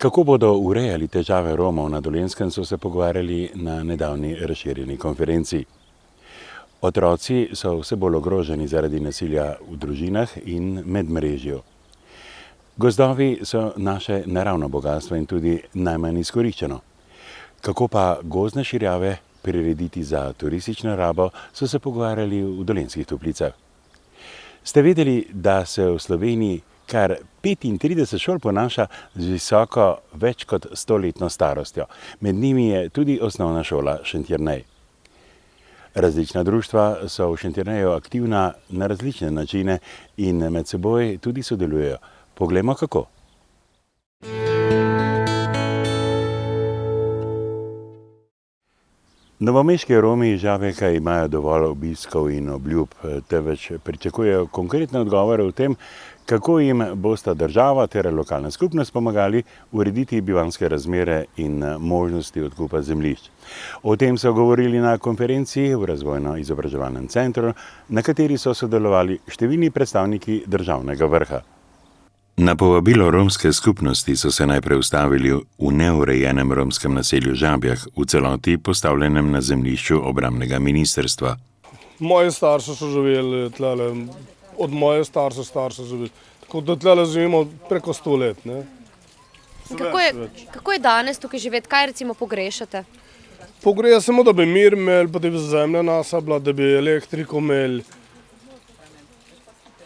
Kako bodo urejali težave Romov na Dolenjskem, so se pogovarjali na nedavni razširjeni konferenci. Otroci so vse bolj ogroženi zaradi nasilja v družinah in medmrežju. Gozdovi so naše naravno bogastvo in tudi najmanj izkoriščeno. Kako pa gozdne širjave prirediti za turistično rabo, so se pogovarjali v Dolenjskih Toplicah. Ste vedeli, da se v Sloveniji kar 35 šol ponaša z visoko več kot 100-letno starostjo. Med njimi je tudi osnovna šola Šentjernej. Različna društva so v Šentjerneju aktivna na različne načine in med seboj tudi sodelujejo. Poglejmo kako. Novomeški Romi Žabjeka imajo dovolj obiskov in obljub, temveč pričakujejo konkretne odgovore o tem, kako jim bosta država ter lokalna skupnost pomagali urediti bivanjske razmere in možnosti odkupa zemljišč. O tem so govorili na konferenci v Razvojno-izobraževalnem centru, na kateri so sodelovali številni predstavniki državnega vrha. Na povabilo romske skupnosti so se najprej ustavili v neurejenem romskem naselju Žabjak, v celoti postavljenem na zemljišču obrambnega ministrstva. Moji starši so živeli tlele, od moje starše so živeli, tako da tlele živimo preko 100 let. Ne? Kako je danes tukaj živeti? Kaj recimo pogrešate? Pogrešamo, da bi mir imeli, pa da bi zemlja nasa bila, da bi elektriko imeli.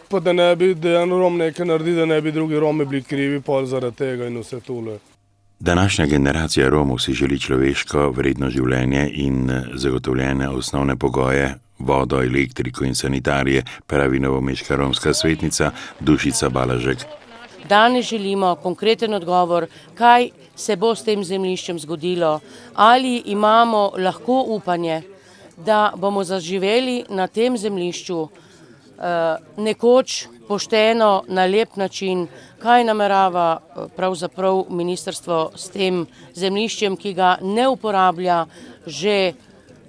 Pa da ne bi en Rom nekaj naredil, da ne bi drugi Romi bili krivi pol zaradi tega in vse tole. Današnja generacija Romov si želi človeško vredno življenje in zagotovljene osnovne pogoje, vodo, elektriko in sanitarije, pravi novomeška romska svetnica Dušica Balažek. Danes želimo konkreten odgovor, kaj se bo s tem zemljiščem zgodilo, ali imamo lahko upanje, da bomo zaživeli na tem zemljišču nekoč pošteno, na lep način, kaj namerava pravzaprav ministrstvo s tem zemljiščem, ki ga ne uporablja že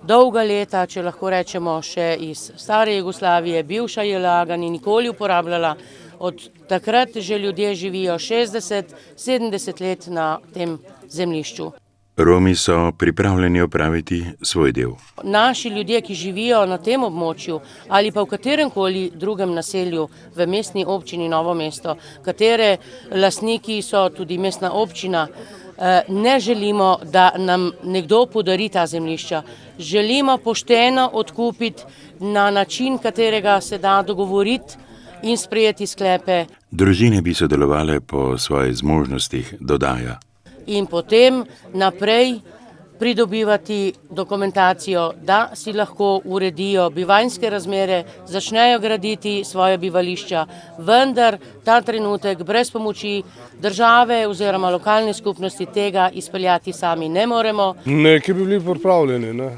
dolga leta, če lahko rečemo še iz stare Jugoslavije, bivša JLA ga ni nikoli uporabljala. Od takrat že ljudje živijo 60-70 let na tem zemljišču. Romi so pripravljeni opraviti svoj del. Naši ljudje, ki živijo na tem območju ali pa v kateremkoli drugem naselju v mestni občini Novo mesto, katere lastniki so tudi mestna občina, ne želimo, da nam nekdo podari ta zemljišča. Želimo pošteno odkupiti na način, katerega se da dogovoriti in sprejeti sklepe. Družine bi sodelovale po svojih zmožnostih, dodaja. In potem naprej pridobivati dokumentacijo, da si lahko uredijo bivanjske razmere, začnejo graditi svoje bivališča, vendar ta trenutek brez pomoči države oziroma lokalne skupnosti tega izpeljati sami ne moremo. Neki bi bili pripravljeni, ne,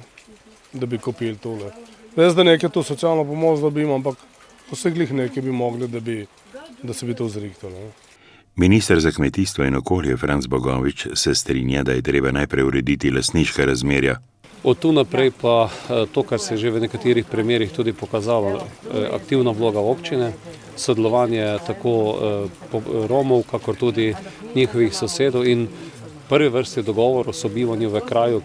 da bi kupili tole. Res, da nekaj to socialno pomoč dobimo, ampak vse glih neki bi mogli, da se bi to zrihtalo. Minister za kmetijstvo in okolje Franc Bogovič se strinja, da je treba najprej urediti lastniška razmerja. Od tu naprej pa to, kar se je že v nekaterih primerih tudi pokazalo, aktivna vloga občine, sodelovanje tako Romov, kakor tudi njihovih sosedov in prvi vrsti dogovor o sobivanju v kraju,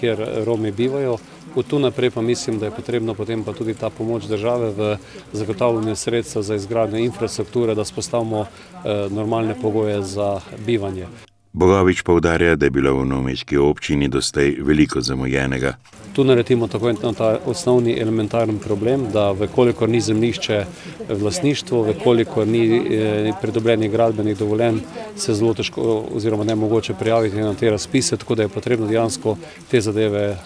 kjer Romi bivajo. Od tu naprej pa mislim, da je potrebno potem pa tudi ta pomoč države v zagotavljanju sredstev za izgradnjo infrastrukture, da spostavimo normalne pogoje za bivanje. Bogovič poudarja, da je bilo v novomeški občini doslej veliko zamujenega. Tu naredimo tako ta osnovni elementarni problem, da vekolikor ni zemljišče v lastništvu, vekolikor ni pridobljenih gradbenih dovoljenj, se zelo težko oziroma nemogoče prijaviti na te razpise, tako da je potrebno dejansko te zadeve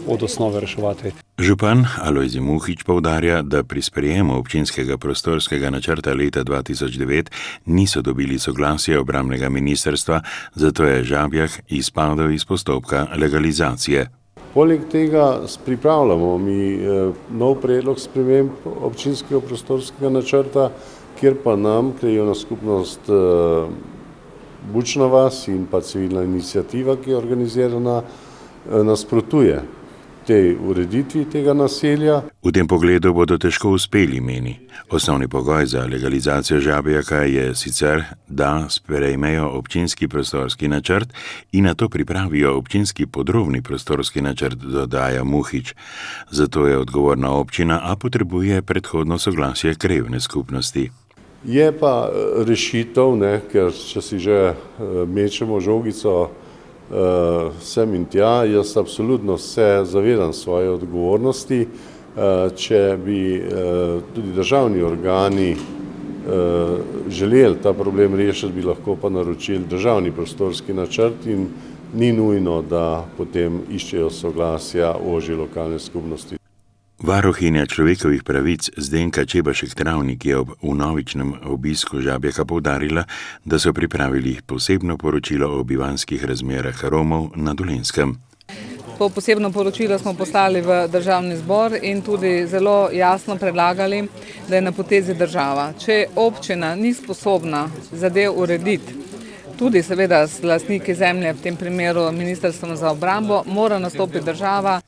od osnove reševati. Župan Alojzij Muhič poudarja, da pri sprejemu občinskega prostorskega načrta leta 2009 niso dobili soglasja obrambnega ministrstva, zato je Žabjak izpadel iz postopka legalizacije. Poleg tega pripravljamo mi nov predlog sprememb občinskega prostorskega načrta, kjer pa nam krajevna skupnost Bučna vas in pa civilna iniciativa, ki je organizirana, nasprotuje. tej ureditvi tega naselja. V tem pogledu bodo težko uspeli, meni. Osnovni pogoj za legalizacijo Žabjaka je sicer, da sprejmejo občinski prostorski načrt in nato pripravijo občinski podrobni prostorski načrt, dodaja Muhič. Zato je odgovorna občina, a potrebuje predhodno soglasje krajevne skupnosti. Je pa rešitev, ker če si že mečemo žogico sem in tja, jaz absolutno se zavedam svoje odgovornosti. Če bi tudi državni organi želeli ta problem rešiti, bi lahko pa naročili državni prostorski načrt in ni nujno, da potem iščejo soglasja ožje lokalne skupnosti. Varuhinja človekovih pravic Zdenka Čebašek-Travnik je ob vnovičnem obisku Žabjaka poudarila, da so pripravili posebno poročilo o bivanjskih razmerah Romov na Dolenjskem. To posebno poročilo smo poslali v državni zbor in tudi zelo jasno predlagali, da je na potezi država. Če občina ni sposobna zadev urediti, tudi seveda s lastniki zemlje, v tem primeru Ministrstvom za obrambo, mora nastopiti država.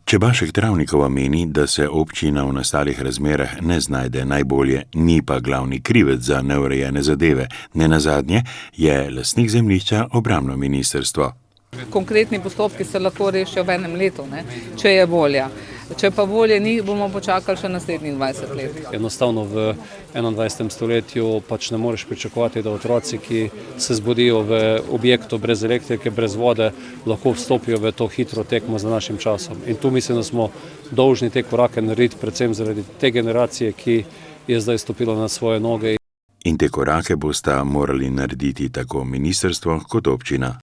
Čebašek-Travnikova meni, da se občina v nastalih razmerah ne znajde najbolje, ni pa glavni krivec za neurejene zadeve. Nenazadnje je lastnik zemljišča obrambno ministrstvo. Konkretni postopki se lahko rešijo v enem letu, če je volja. Če pa volje ni, bomo počakali še naslednjih 20 let. Enostavno v 21. stoletju pač ne moreš pričakovati, da otroci, ki se zbudijo v objektu brez elektrike, brez vode, lahko vstopijo v to hitro tekmo za našim časom. In tu mislim, da smo dolžni te korake narediti, predvsem zaradi te generacije, ki je zdaj stopila na svoje noge. In te korake bosta morali narediti tako ministrstvo kot občina.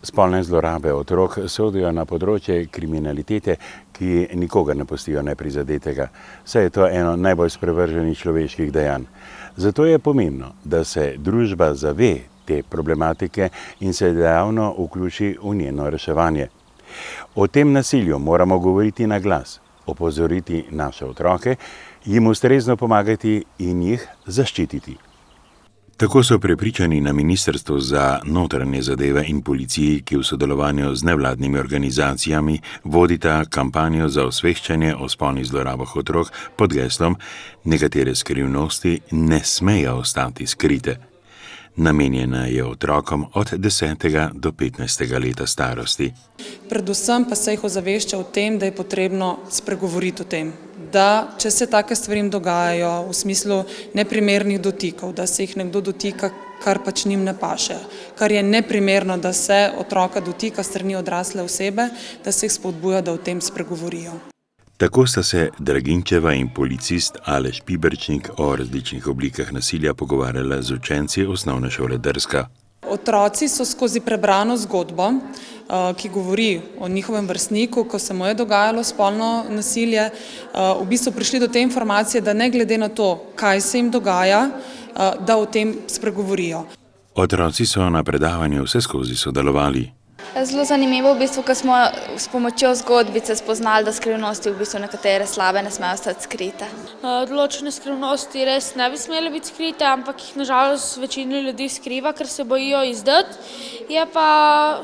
Spolne zlorabe otrok sodijo na področje kriminalitete, ki nikogar ne pustijo neprizadetega. Saj je to eno najbolj sprevrženih človeških dejanj. Zato je pomembno, da se družba zave te problematike in se dejavno vključi v njeno reševanje. O tem nasilju moramo govoriti na glas, opozoriti naše otroke, jim ustrezno pomagati in jih zaščititi. Tako so prepričani na Ministrstvu za notranje zadeve in policiji, ki v sodelovanju z nevladnimi organizacijami vodita kampanjo za osveščanje o spolnih zlorabah otrok pod geslom "Nekatere skrivnosti ne smejo ostati skrite". Namenjena je otrokom od 10. do 15. leta starosti. Predvsem pa se jih ozavešča o tem, da je potrebno spregovoriti o tem, da če se take stvari dogajajo v smislu neprimernih dotikov, da se jih nekdo dotika, kar pač njim ne paše, kar je neprimerno, da se otroka dotika strani odrasle osebe, da se jih spodbuja, da o tem spregovorijo. Tako sta se Draginčeva in policist Aleš Piberčnik o različnih oblikah nasilja pogovarjala z učenci osnovne šole Drska. Otroci so skozi prebrano zgodbo, ki govori o njihovem vrstniku, ko se mu je dogajalo spolno nasilje, v bistvu prišli do te informacije, da ne glede na to, kaj se jim dogaja, da o tem spregovorijo. Otroci so na predavanju vseskozi sodelovali. Zelo zanimivo, v bistvu, ko smo s pomočjo zgodbice spoznali, da skrivnosti v bistvu nekatere slabe ne smejo ostati skrite. Določene skrivnosti res ne bi smele biti skrite, ampak jih nažalost večina ljudi skriva, ker se bojijo izdati.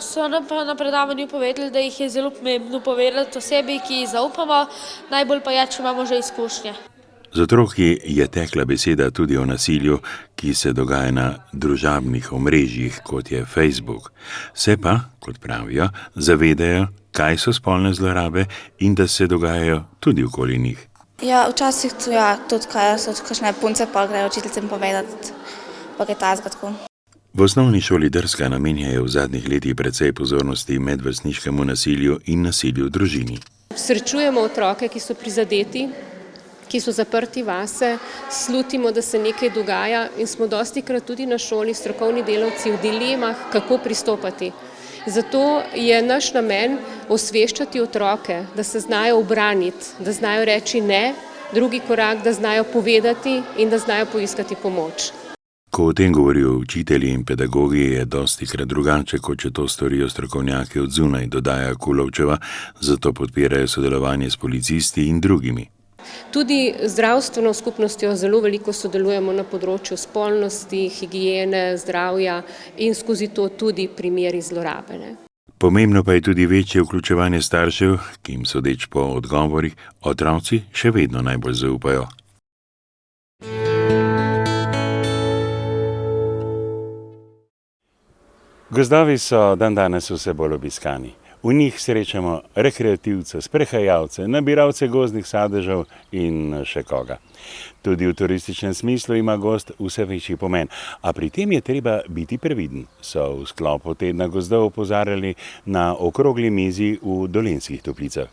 So na predavanju povedali, da jih je zelo pomembno povedati osebi, ki ji zaupamo, najbolj pa je, če imamo že izkušnje. Z otroki je tekla beseda tudi o nasilju, ki se dogaja na družabnih omrežjih, kot je Facebook. Se pa, kot pravijo, zavedajo, kaj so spolne zlorabe in da se dogajajo tudi okoli njih. Ja, včasih tudi kaj so kakšne punce, pa grejo učiteljcem povedati, pa kaj tazga tako. V osnovni šoli Drska namenjajo v zadnjih letih precej pozornosti medvrstniškemu nasilju in nasilju v družini. Srečujemo otroke, ki so prizadeti, ki so zaprti vase, slutimo, da se nekaj dogaja in smo dostikrat tudi na šoli strokovni delavci v dilemah, kako pristopati. Zato je naš namen osveščati otroke, da se znajo ubraniti, da znajo reči ne, drugi korak, da znajo povedati in da znajo poiskati pomoč. Ko o tem govorijo učitelji in pedagogi, je dostikrat drugače, kot če to storijo strokovnjaki od zunaj, dodaja Kulovčeva, zato podpirajo sodelovanje s policisti in drugimi. Tudi zdravstveno skupnostjo zelo veliko sodelujemo na področju spolnosti, higiene, zdravja in skozi to tudi primeri zlorabe. Pomembno pa je tudi večje vključevanje staršev, ki jim sodeč po odgovorih otroci še vedno najbolj zaupajo. Gozdovi so dandanes vse bolj obiskani. V njih srečamo rekreativce, sprehajalce, nabiralce gozdnih sadežev in še koga. Tudi v turističnem smislu ima gozd vse večji pomen, a pri tem je treba biti previden, so v sklopu tedna gozdov opozarjali na okrogli mizi v Dolenjskih Toplicah.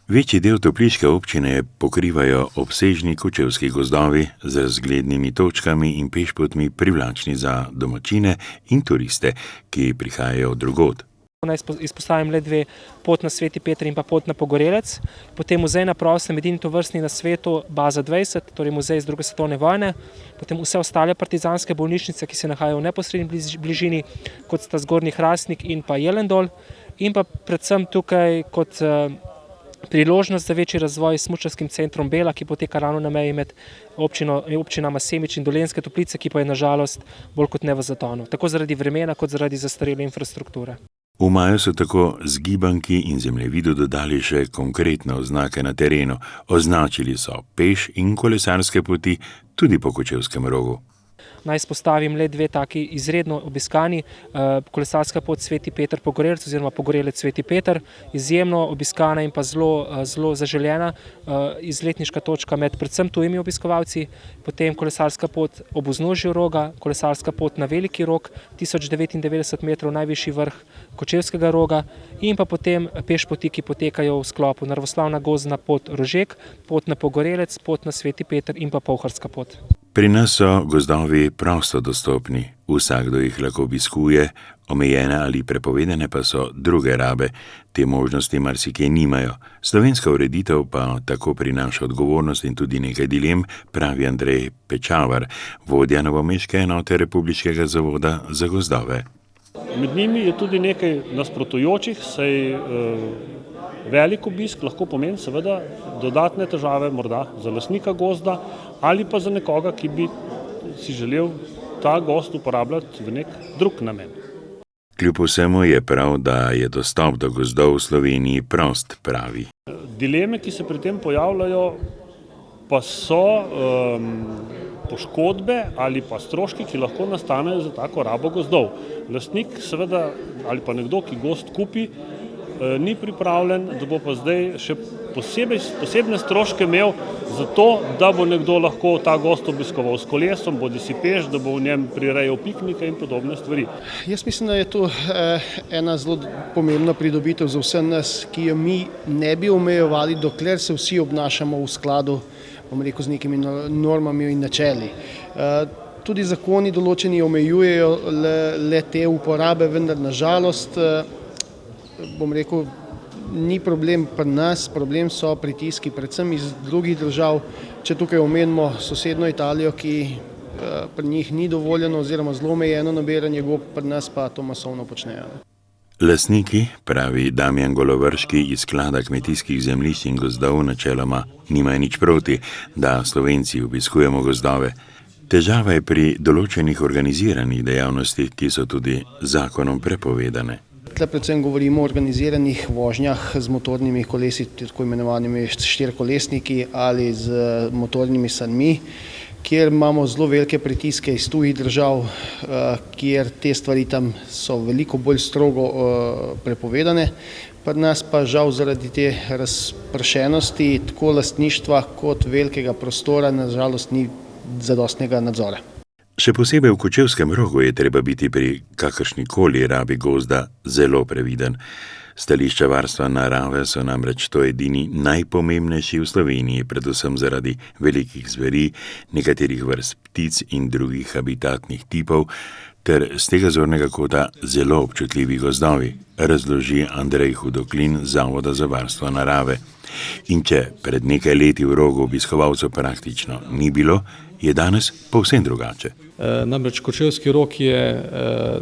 Večji del topliške občine pokrivajo obsežni kočevski gozdovi z razglednimi točkami in pešpotmi privlačni za domačine in turiste, ki prihajajo drugod. Naj izpostavim le dve, pot na Sveti Peter in pa pot na Pogorelec, potem muzej na prostem, edini tovrstni na svetu, baza 20, torej muzej iz 2. svetovne vojne, potem vse ostale partizanske bolnišnice, ki se nahajajo v neposredni bližini, kot sta Zgornji Hrastnik in pa Jelendol, in pa predvsem tukaj kot priložnost za večji razvoj s smučarskim centrom Bela, ki poteka ravno na meji med občinama Semič in Dolenjske Toplice, ki pa je na žalost bolj kot ne v zatonu, tako zaradi vremena kot zaradi zastarele infrastrukture. V maju so tako zgibanki in zemljevidu dodali še konkretne oznake na terenu. Označili so peš in kolesarske poti tudi po Kočevskem rogu. Naj izpostavim le dve taki izredno obiskani, kolesarska pot Sveti Peter Pogorelec oziroma Pogorelec Sveti Peter, izjemno obiskana in pa zelo zaželena izletniška točka med predvsem tujimi obiskovalci, potem kolesarska pot ob vznožju roga, kolesarska pot na Veliki rog, 1099 metrov najvišji vrh Kočevskega roga in pa potem pešpoti, ki potekajo v sklopu naravoslavna gozdna pot Rožek, pot na Pogorelec, pot na Sveti Peter in pa Polharska pot. Pri nas so gozdovi prosto dostopni, vsakdo jih lahko obiskuje, omejene ali prepovedane pa so druge rabe, te možnosti marsikje nimajo. Slovenska ureditev pa tako prinaša odgovornost in tudi nekaj dilem, pravi Andrej Pečavar, vodja novomeške enote Republiškega zavoda za gozdove. Med njimi je tudi nekaj nasprotujočih, saj velik obisk lahko pomeni seveda dodatne težave morda za lastnika gozda ali pa za nekoga, ki bi si želel ta gozd uporabljati v nek drug namen. Kljub vsemu je prav, da je dostop do gozdov v Sloveniji prost, pravi. Dileme, ki se pri tem pojavljajo, pa so poškodbe ali pa stroški, ki lahko nastanejo za tako rabo gozdov. Lastnik seveda ali pa nekdo, ki gozd kupi, ni pripravljen, da bo pa zdaj še posebne stroške imel za to, da bo nekdo lahko ta gozd obiskoval s kolesom, bodi si peš, da bo v njem prirejal piknike in podobne stvari. Jaz mislim, da je to ena zelo pomembna pridobitev za vse nas, ki jo mi ne bi omejevali, dokler se vsi obnašamo v skladu, bom rekel, z nekimi normami in načeli. Tudi zakoni določeni omejujejo le te uporabe, vendar na žalost, bom rekel, ni problem pri nas, problem so pritiski, predvsem iz drugih držav. Če tukaj omenimo sosedno Italijo, ki pri njih ni dovoljeno oziroma zelo omejeno nabiranje gob, pri nas pa to masovno počnejo. Lastniki, pravi Damjan Golovrški iz Sklada kmetijskih zemljišč in gozdov, načeloma nimajo nič proti, da Slovenci obiskujemo gozdove. Težava je pri določenih organiziranih dejavnostih, ki so tudi zakonom prepovedane. Tukaj predvsem govorimo o organiziranih vožnjah z motornimi kolesi, tako imenovanimi štirikolesniki ali z motornimi sanmi, kjer imamo zelo velike pritiske iz tujih držav, kjer te stvari tam so veliko bolj strogo prepovedane. Pri nas pa žal zaradi te razpršenosti, tako lastništva kot velikega prostora, na žalost ni zadostnega nadzora. Še posebej v Kočevskem rogu je treba biti pri kakršnikoli rabi gozda zelo previden. Stališča varstva narave so namreč to edini najpomembnejši v Sloveniji, predvsem zaradi velikih zveri, nekaterih vrst ptic in drugih habitatnih tipov, ter z tega zornega kota zelo občutljivi gozdovi, razloži Andrej Hudoklin z Zavoda za varstvo narave. In če pred nekaj leti v rogu obiskovalcev praktično ni bilo, je danes povsem drugače. Namreč Kočevski rog je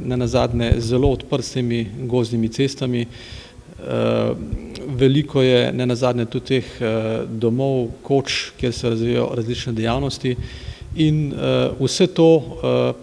nenazadnje zelo odprt s temi gozdnimi cestami. veliko je ne nazadnje tudi teh domov, koč, kjer se razvijajo različne dejavnosti in vse to,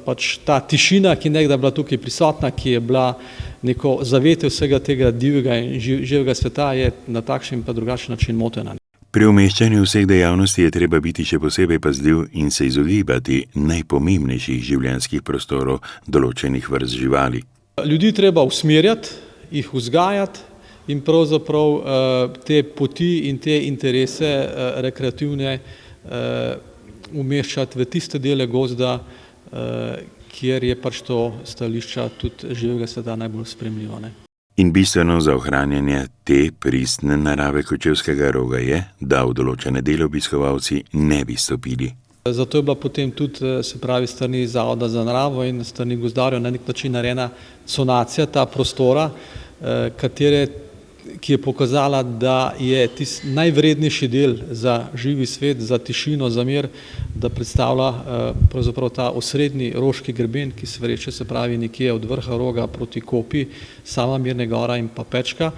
pač ta tišina, ki nekdaj bila tukaj prisotna, ki je bila neko zavetje vsega tega divjega in živega sveta, je na takšen pa drugačen način motena. Pri umeščanju vseh dejavnosti je treba biti še posebej pazljiv in se izogibati najpomembnejših življenjskih prostorov določenih vrst živali. Ljudi treba usmerjati, jih vzgajati in pravzaprav te poti in te interese rekreativne umeščati v tiste dele gozda, kjer je pač to stališča tudi živega sveta najbolj sprejemljivo. In bistveno za ohranjanje te pristne narave Kočevskega Roga je, da v določene dele obiskovalci ne bi stopili. Zato je bila potem tudi, se pravi, strani Zavoda za naravo in strani gozdarjev na nek način narejena conacija ta prostora, ki je pokazala, da je tisti najvrednejši del za živi svet, za tišino, za mir, da predstavlja pravzaprav ta osrednji roški greben, ki se vreče, se pravi, nekje od vrha Roga proti Kopi, sama Mirne gora in pa Pečka.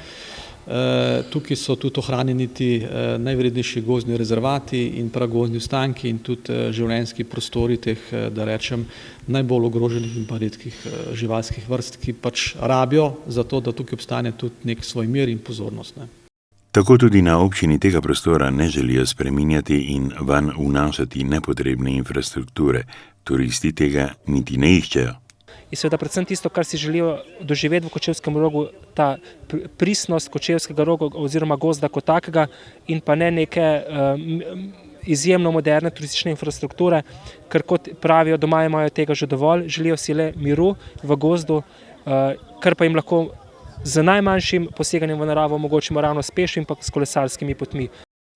Tukaj so tudi ohranjeni ti najvrednejši gozdni rezervati in pragozdni ostanki in tudi življenjski prostori teh, da rečem, najbolj ogroženih in pa redkih živalskih vrst, ki pač rabijo za to, da tukaj obstane tudi nek svoj mir in pozornost. Tako tudi na občini tega prostora ne želijo spreminjati in vanj vnašati nepotrebne infrastrukture. Turisti tega niti ne iščejo. In seveda predvsem tisto, kar si želijo doživeti v Kočevskem Rogu, ta pristnost Kočevskega Roga oziroma gozda kot takega in pa ne neke izjemno moderne turistične infrastrukture, ker kot pravijo, doma imajo tega že dovolj, želijo si le miru v gozdu, kar pa jim lahko z najmanjšim poseganjem v naravo omogočimo ravno s peš in pa s kolesarskimi potmi.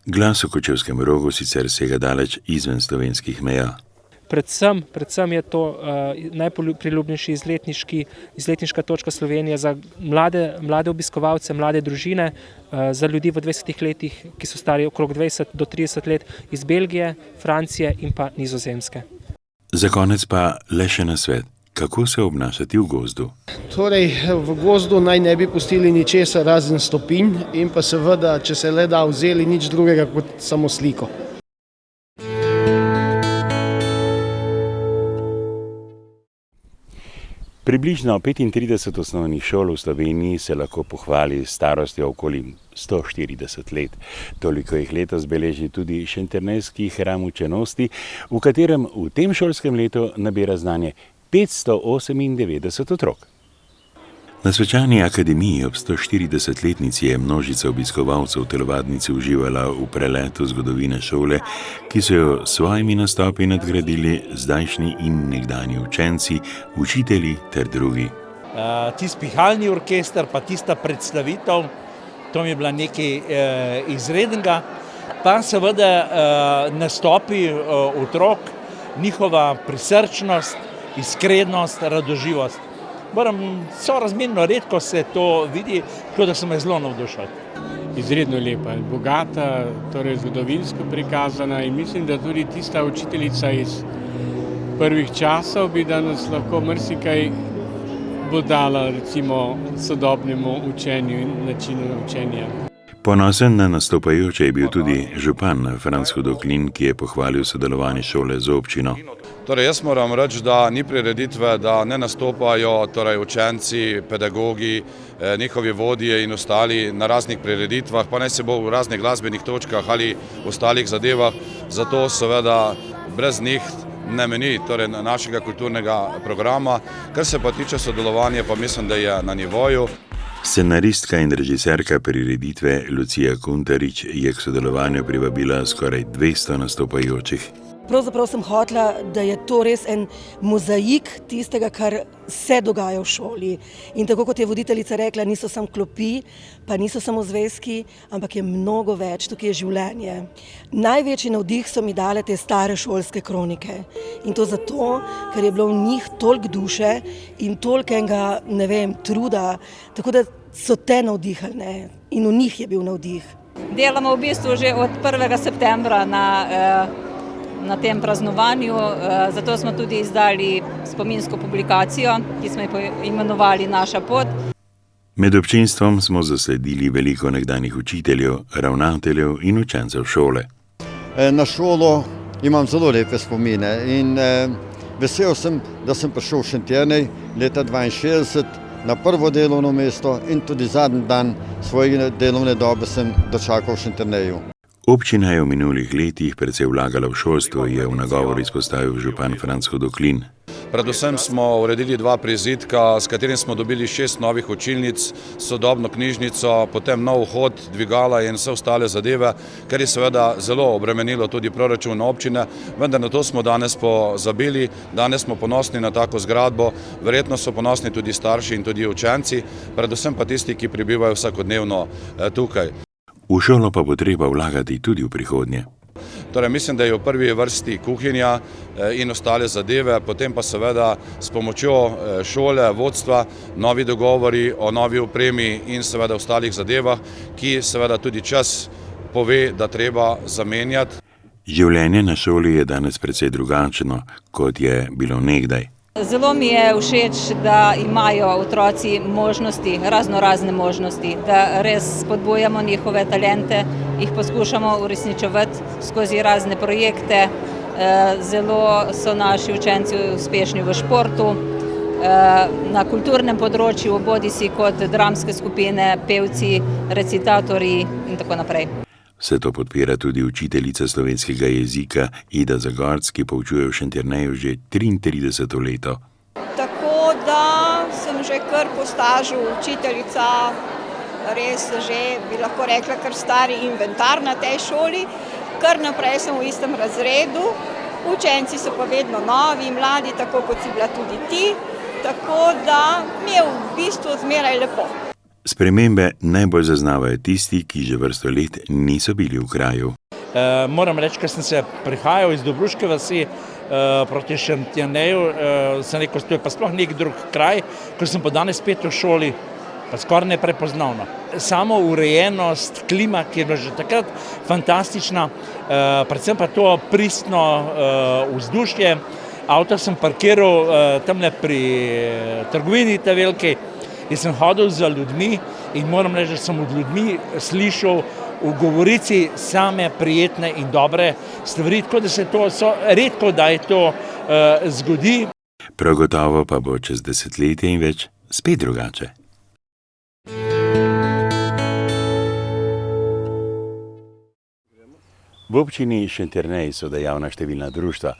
Glas o Kočevskem Rogu sicer sega daleč izven slovenskih meja. Predvsem je to najpriljubljenejši izletniška točka Slovenije za mlade obiskovalce, mlade družine, za ljudi v 20 letih, ki so stari okrog 20 do 30 let, iz Belgije, Francije in pa Nizozemske. Za konec pa le še nasvet, kako se obnašati v gozdu. Torej, v gozdu naj ne bi pustili ničesar razen stopinj in pa seveda, če se le da, vzeli nič drugega kot samo sliko. Približno 35 osnovnih šol v Sloveniji se lahko pohvali s starostjo okoli 140 let. Toliko jih letos beleži tudi šentjernejski hram učenosti, v katerem v tem šolskem letu nabira znanje 598 otrok. Na svečani akademiji ob 140-letnici je množica obiskovalcev telovadnici uživala v preletu zgodovine šole, ki so jo s svojimi nastopi nadgradili zdajšnji in nekdanji učenci, učitelji ter drugi. Tisti pihalni orkester pa tista predstavitev, to mi je bila nekaj izrednega, pa seveda nastopi otrok, njihova prisrčnost, iskrenost, radoživost. Moram sorazmerno redko se to vidi, tako da sem zelo navdušen. Izredno lepa, bogata, torej zgodovinsko prikazana in mislim, da tudi tista učiteljica iz prvih časov bi danes lahko marsikaj bo dala recimo sodobnemu učenju in načinu učenja. Ponosen na nastopajoče je bil tudi župan Franc Hudoklin, ki je pohvalil sodelovanje šole z občino. Torej, jaz moram reči, da ni prireditve, da ne nastopajo učenci, pedagogi, njihovi vodje in ostali na raznih prireditvah, pa naj se bo v raznih glasbenih točkah ali ostalih zadevah, zato seveda brez njih ne meni našega kulturnega programa. Kar se pa tiče sodelovanja, pa mislim, da je na nivoju. Scenaristka in režiserka prireditve Lucija Kuntarič je k sodelovanju privabila skoraj 200 nastopajočih. Pravzaprav sem hotela, da je to res en mozaik tistega, kar se dogaja v šoli. In tako kot je voditeljica rekla, niso samo klopi, pa niso samo zvezki, ampak je mnogo več, tukaj je življenje. Največji navdih so mi dale te stare šolske kronike. In to zato, ker je bilo v njih toliko duše in toliko enega, ne vem, truda, tako da so te navdihali, in v njih je bil navdih. Delamo v bistvu že od 1. septembra na tem praznovanju, zato smo tudi izdali spominsko publikacijo, ki smo jo imenovali Naša pot. Med občinstvom smo zasledili veliko nekdanjih učiteljev, ravnateljev in učencev šole. Na šolo imam zelo lepe spomine in vesel sem, da sem prišel v Šentjernej leta 1962 na prvo delovno mesto in tudi zadnji dan svoje delovne dobe sem dočakal v Šentjerneju. Občina je v minulih letih precej vlagala v šolstvo, je v nagovoru izpostavil župan Franc Hodoklin. Predvsem smo uredili 2 prizidka, s katerim smo dobili 6 novih učilnic, sodobno knjižnico, potem nov vhod, dvigala in vse ostale zadeve, kar je seveda zelo obremenilo tudi proračun občine, vendar na to smo danes pozabili, danes smo ponosni na tako zgradbo, verjetno so ponosni tudi starši in tudi učenci, predvsem pa tisti, ki prebivajo vsakodnevno tukaj. V šolo pa bo treba vlagati tudi v prihodnje. Torej, mislim, da je v prvi vrsti kuhinja in ostale zadeve, potem pa seveda s pomočjo šole, vodstva, novi dogovori o novi opremi in seveda ostalih zadevah, ki seveda tudi čas pove, da treba zamenjati. Življenje na šoli je danes precej drugačno, kot je bilo nekdaj. Zelo mi je všeč, da imajo otroci možnosti, raznorazne možnosti, da res spodbujamo njihove talente, jih poskušamo uresničevati skozi razne projekte. Zelo so naši učenci uspešni v športu, na kulturnem področju, bodisi kot dramske skupine, pevci, recitatorji in tako naprej. Vse to podpira tudi učiteljica slovenskega jezika Ida Zagorc, ki poučuje v Šentjerneju že 33. leto. Tako da sem že kar po stažu učiteljica, res že bi lahko rekla kar stari inventar na tej šoli. Kar naprej sem v istem razredu, učenci so pa vedno novi, mladi, tako kot si bila tudi ti, tako da mi je v bistvu zmeraj lepo. Spremembe najbolj zaznavajo tisti, ki že vrsto let niso bili v kraju. Moram reči, ker sem se prihajal iz Dobruške vasi proti Šentjerneju, sem rekel, to je pa sploh nek drug kraj, ko sem pa danes spet v šoli, pa skoraj neprepoznavno. Samo urejenost, klima, ki je bila že takrat fantastična, predvsem pa to pristno vzdušje. Avto sem parkiral tamle pri trgovini ta veliki, in sem hodil za ljudmi in moram reči, da sem od ljudmi slišal v govorici same prijetne in dobre stvari, tako da se to redko, da je to zgodi. Prav gotovo pa bo čez desetletje in več spet drugače. V občini Šentjernej so dejavna številna društva.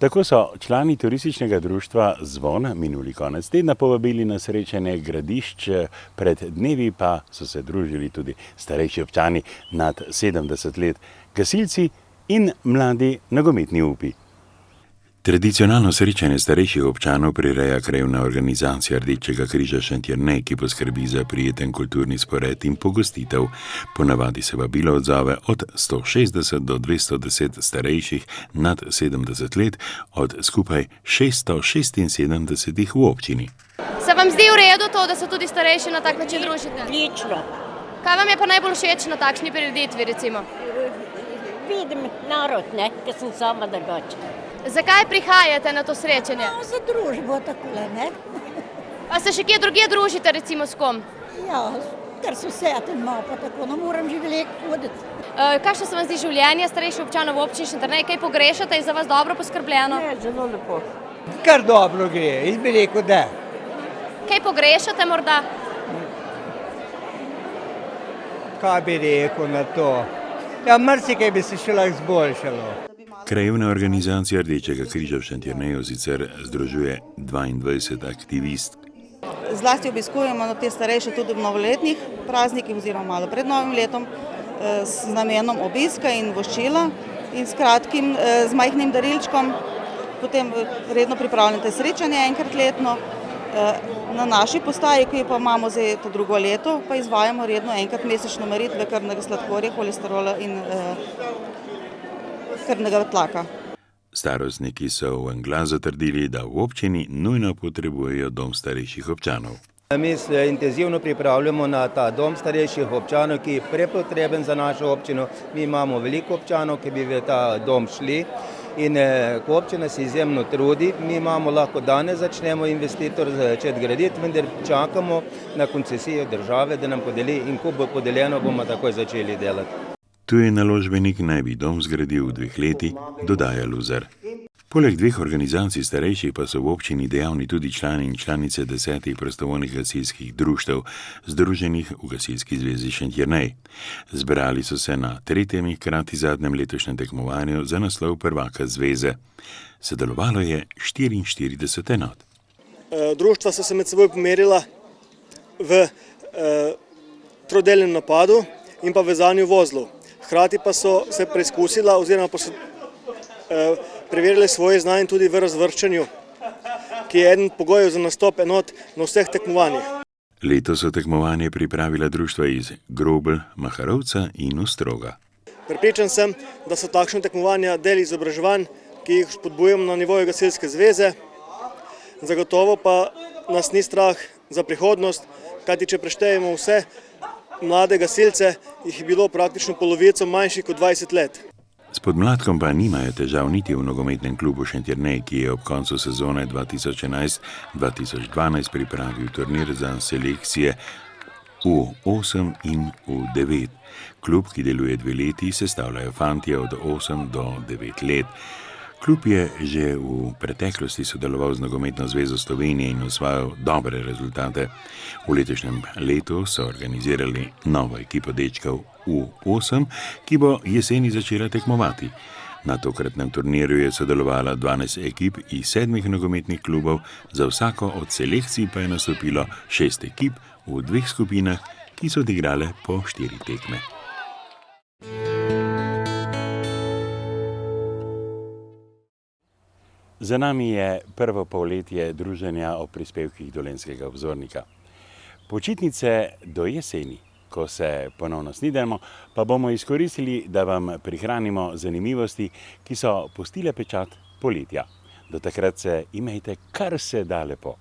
Tako so člani turističnega društva Zvon minuli konec tedna povabili na srečanje Gradišč, pred dnevi pa so se družili tudi starejši občani nad 70 let, gasilci in mladi nogometni upi. Tradicionalno srečanje starejših občanov prireja krajevna organizacija Rdečega križa Šentjernej, ki poskrbi za prijeten kulturni spored in pogostitev. Ponavadi se vabilo odzove od 160 do 210 starejših nad 70 let od skupaj 676 v občini. Se vam zdi v redu to, da se tudi starejši na tak način družite? Odlično. Kaj vam je pa najbolj všeč na takšni prireditvi, recimo? Vidim narod, ker sem sama drugače. Zakaj prihajate na to srečanje? No, za družbo takole, ne. A se še kje drugje družite, recimo s kom? Ja, ker sosed ima, pa tako, no moram že veliko hoditi. Kakšno se vam zdi življenje starejših občanov v občini Šentjernej? Kaj pogrešate, je za vas dobro poskrbljeno? Ne, zelo lepo. Kar dobro gre, jaz bi rekel, da. Kaj pogrešate morda? Kaj bi rekel na to? Ja, marsikaj bi se še lahko izboljšalo. Krajevna organizacija Rdečega križa v Šentjerneju sicer združuje 22 aktivistk. Zlasti obiskujemo te starejše tudi v novoletnih praznikih oziroma malo pred novim letom z namenom obiska in voščila in z majhnim darilčkom. Potem redno pripravljate srečanje enkrat letno. Na naši postaji, ki pa imamo zdaj to drugo leto, pa izvajamo redno enkrat mesečno meritve krvnega sladkorja, holesterola in krvnega tlaka. Starostniki so v en glas zatrdili, da v občini nujno potrebujejo dom starejših občanov. Mi se intenzivno pripravljamo na ta dom starejših občanov, ki je prepotreben za našo občino. Mi imamo veliko občanov, ki bi v ta dom šli In ko občina se izjemno trudi, mi imamo lahko danes začnemo investitor začeti graditi, vendar čakamo na koncesijo države, da nam podeli in ko bo podeljeno, bomo takoj začeli delati. Tuji naložbenik naj bi dom zgradil v 2 letih, dodaja Luzar. Poleg 2 organizacij starejših pa so v občini dejavni tudi člani in članice 10 prostovoljnih gasilskih društev, združenih v Gasilski zvezi Šentjernej. Zbrali so se na 3. hkrati zadnjem letošnjem tekmovanju za naslov prvaka zveze. Sodelovalo je 44 enot. Društva so se med seboj pomerila v trodelnem napadu in pa vezanju vozlov. Hkrati pa so se preizkusila oziroma preverili svoje znanje tudi v razvrščanju, ki je eden od pogojev za nastop enot na vseh tekmovanjih. Letos so tekmovanje pripravila društva iz Grobelj, Maharovca in Ostroga. Prepričan sem, da so takšne tekmovanja del izobraževanj, ki jih spodbujamo na nivoju Gasilske zveze. Zagotovo pa nas ni strah za prihodnost, kajti če preštejemo vse mlade gasilce, jih je bilo praktično polovico manjših kot 20 let. S podmladkom pa nimajo težav niti v nogometnem klubu Šentjernej, ki je ob koncu sezone 2011-2012 pripravil turnir za selekcije U8 in U9. Klub, ki deluje 2 leti, sestavljajo fantje od 8 do 9 let. Klub je že v preteklosti sodeloval z Nogometno zvezo Slovenije in osvajal dobre rezultate. V letošnjem letu so organizirali novo ekipo dečkov U8, ki bo jeseni začela tekmovati. Na tokratnem turnirju je sodelovala 12 ekip iz 7 nogometnih klubov, za vsako od selekcij pa je nastopilo 6 ekip v 2 skupinah, ki so odigrale po 4 tekme. Za nami je prvo polletje druženja o prispevkih Dolenjskega obzornika. Počitnice do jeseni, ko se ponovno snidemo, pa bomo izkoristili, da vam prihranimo zanimivosti, ki so pustile pečat poletja. Do takrat se imejte kar se da lepo.